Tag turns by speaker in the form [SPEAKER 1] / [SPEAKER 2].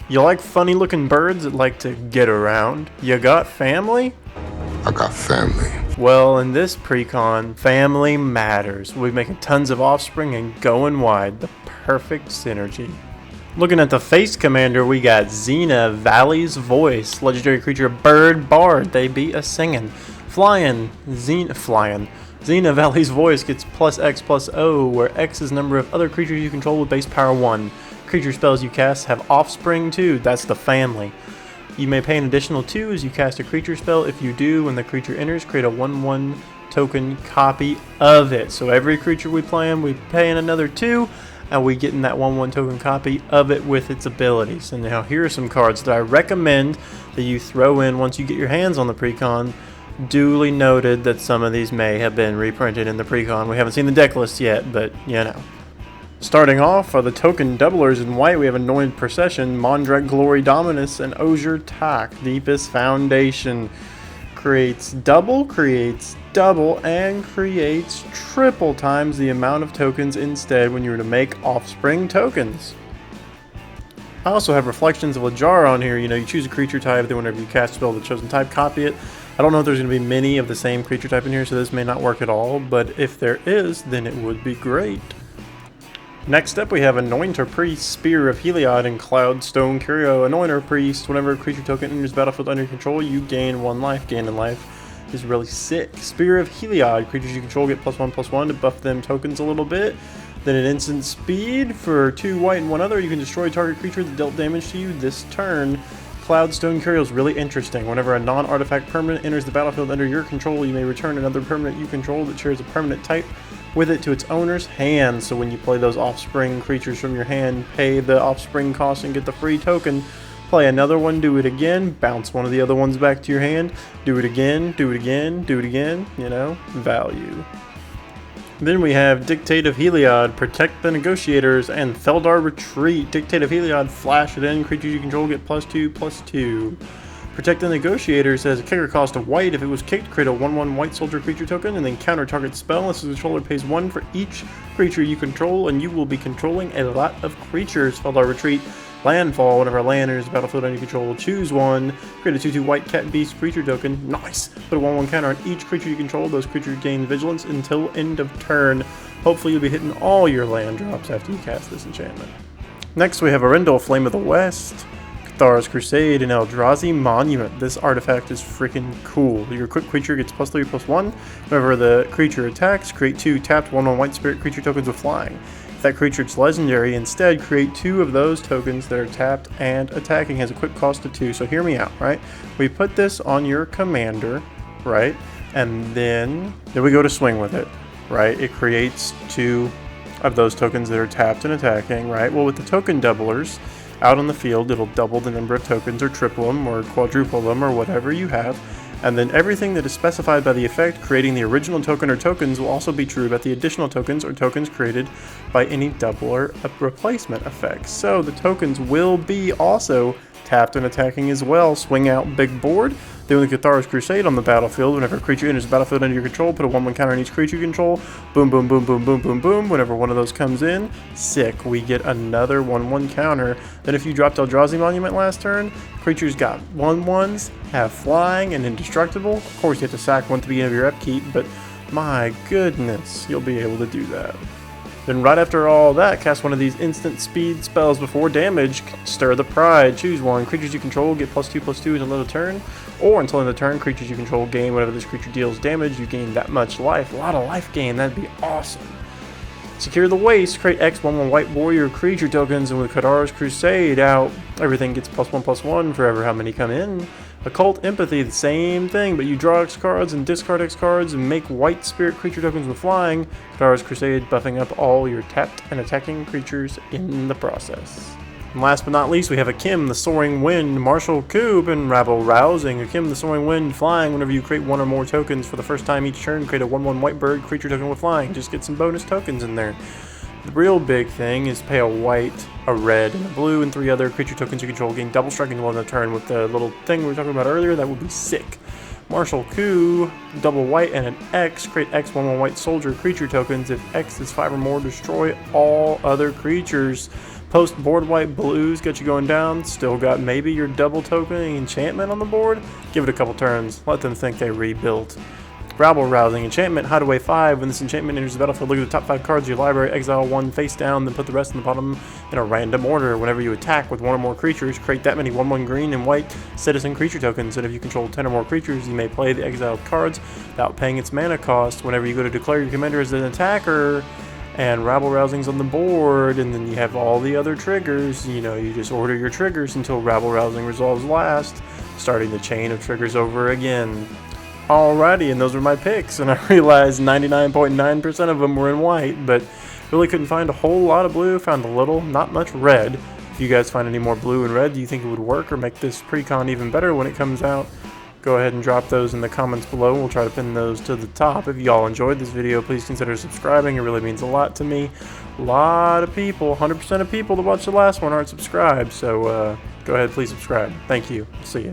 [SPEAKER 1] You like funny looking birds that like to get around? You got family?
[SPEAKER 2] I got family.
[SPEAKER 1] Well, in this pre-con, family matters. We'll be making tons of offspring and going wide. The perfect synergy. Looking at the face commander, we got Xena, Valley's Voice, legendary creature, bird bard. They be a singing. Xena, Valley's Voice gets plus X plus O, where X is the number of other creatures you control with base power 1. Creature spells you cast have offspring too, that's the family. You may pay an additional 2 as you cast a creature spell. If you do, when the creature enters, create a 1/1 token copy of it. So every creature we play in, we pay in another 2, and we get in that 1/1 token copy of it with its abilities. And now here are some cards that I recommend that you throw in once you get your hands on the precon. Duly noted that some of these may have been reprinted in the precon. We haven't seen the deck list yet, but you know. Starting off are the token doublers in white. We have Anointed Procession, Mondrek Glory Dominus, and Osier Tak, Deepest Foundation. Creates double, and creates triple times the amount of tokens instead when you were to make offspring tokens. I also have Reflections of Lajara on here. You know, you choose a creature type, then whenever you cast a spell of the chosen type, copy it. I don't know if there's going to be many of the same creature type in here, so this may not work at all, but if there is, then it would be great. Next up, we have Anointer Priest, Spear of Heliad, and Cloudstone Curio. Anointer Priest, whenever a creature token enters battlefield under your control, you gain 1 life. Gaining life is really sick. Spear of Heliad, creatures you control get +1/+1 to buff them tokens a little bit. Then at instant speed, for 2 white and 1 other, you can destroy a target creature that dealt damage to you this turn. Cloudstone Curio is really interesting. Whenever a non-artifact permanent enters the battlefield under your control, you may return another permanent you control that shares a permanent type with it to its owner's hand. So when you play those offspring creatures from your hand, pay the offspring cost and get the free token. Play another one, do it again, bounce one of the other ones back to your hand, do it again, do it again, do it again, you know, value. Then we have Dictative Heliad, Protect the Negotiators, and Feldar Retreat. Dictative Heliad, flash it in, creatures you control get +2/+2. Protect the Negotiators has a kicker cost of white. If it was kicked, create a 1/1 white soldier creature token, and then counter target spell unless the controller pays 1 for each creature you control, and you will be controlling a lot of creatures. Feldar Retreat, landfall. Whenever a land enters the battlefield under your control, choose 1. Create a 2/2 white cat beast creature token. Nice! Put a 1/1 counter on each creature you control. Those creatures gain vigilance until end of turn. Hopefully you'll be hitting all your land drops after you cast this enchantment. Next we have Arendo Flame of the West, Thara's Crusade, and Eldrazi Monument. This artifact is freaking cool. Your equipped creature gets +3/+1. Whenever the creature attacks, create 2 tapped 1/1 white spirit creature tokens with flying. If that creature is legendary, instead create 2 of those tokens that are tapped and attacking. Has a quick cost of 2. So hear me out, right? We put this on your commander, right? And then we go to swing with it, right? It creates 2 of those tokens that are tapped and attacking, right? Well, with the token doublers, out on the field, it'll double the number of tokens, or triple them, or quadruple them, or whatever you have. And then everything that is specified by the effect creating the original token or tokens will also be true about the additional tokens or tokens created by any doubler replacement effects. So the tokens will be also tapped and attacking as well. Swing out big board. Then with Thara's Crusade on the battlefield, whenever a creature enters the battlefield under your control, put a 1/1 counter on each creature you control. Boom, boom, boom, boom, boom, boom, boom. Whenever one of those comes in, sick. We get another 1/1 counter. Then if you dropped Eldrazi Monument last turn, creatures got 1/1s, have flying, and indestructible. Of course, you have to sack one at the beginning of your upkeep, but my goodness, you'll be able to do that. Then right after all that, cast one of these instant speed spells before damage. Stir the Pride. Choose 1. Creatures you control get +2/+2 until end of turn. Or until end of turn, creatures you control gain whenever this creature deals damage. You gain that much life. A lot of life gain. That'd be awesome. Secure the Waste. Create X 1/1 white warrior creature tokens. And with Thara's Crusade out, everything gets +1/+1 forever how many come in. Occult Empathy, the same thing, but you draw X cards and discard X cards and make white spirit creature tokens with flying. Thara's Crusade, buffing up all your tapped and attacking creatures in the process. And last but not least, we have Akim, the Soaring Wind, Martial Coup, and Rabble Rousing. Akim, the Soaring Wind, flying. Whenever you create 1 or more tokens for the first time each turn, create a 1/1 white bird creature token with flying. Just get some bonus tokens in there. The real big thing is pay a white, a red, and a blue, and 3 other creature tokens you control gain double strike until end of turn. With the little thing we were talking about earlier, that would be sick. Martial Coup, double white and an X, create X 1/1 white soldier creature tokens. If X is 5 or more, destroy all other creatures. Post board wipe blues got you going down. Still got maybe your double tokening enchantment on the board. Give it a couple turns. Let them think they rebuilt. Rabble Rousing enchantment, hideaway 5. When this enchantment enters the battlefield, look at the top 5 cards of your library, exile 1 face down, then put the rest in the bottom in a random order. Whenever you attack with 1 or more creatures, create that many 1/1 green and white citizen creature tokens. And if you control 10 or more creatures, you may play the exiled cards without paying its mana cost. Whenever you go to declare your commander as an attacker, and Rabble Rousing's on the board, and then you have all the other triggers, you know, you just order your triggers until Rabble Rousing resolves last, starting the chain of triggers over again. Alrighty, and those were my picks, and I realized 99.9% of them were in white, but really couldn't find a whole lot of blue, found a little, not much red. If you guys find any more blue and red, do you think it would work or make this pre-con even better when it comes out? Go ahead and drop those in the comments below. We'll try to pin those to the top. If y'all enjoyed this video, please consider subscribing. It really means a lot to me. A lot of people, 100% of people that watched the last one aren't subscribed, so go ahead, please subscribe. Thank you. See ya.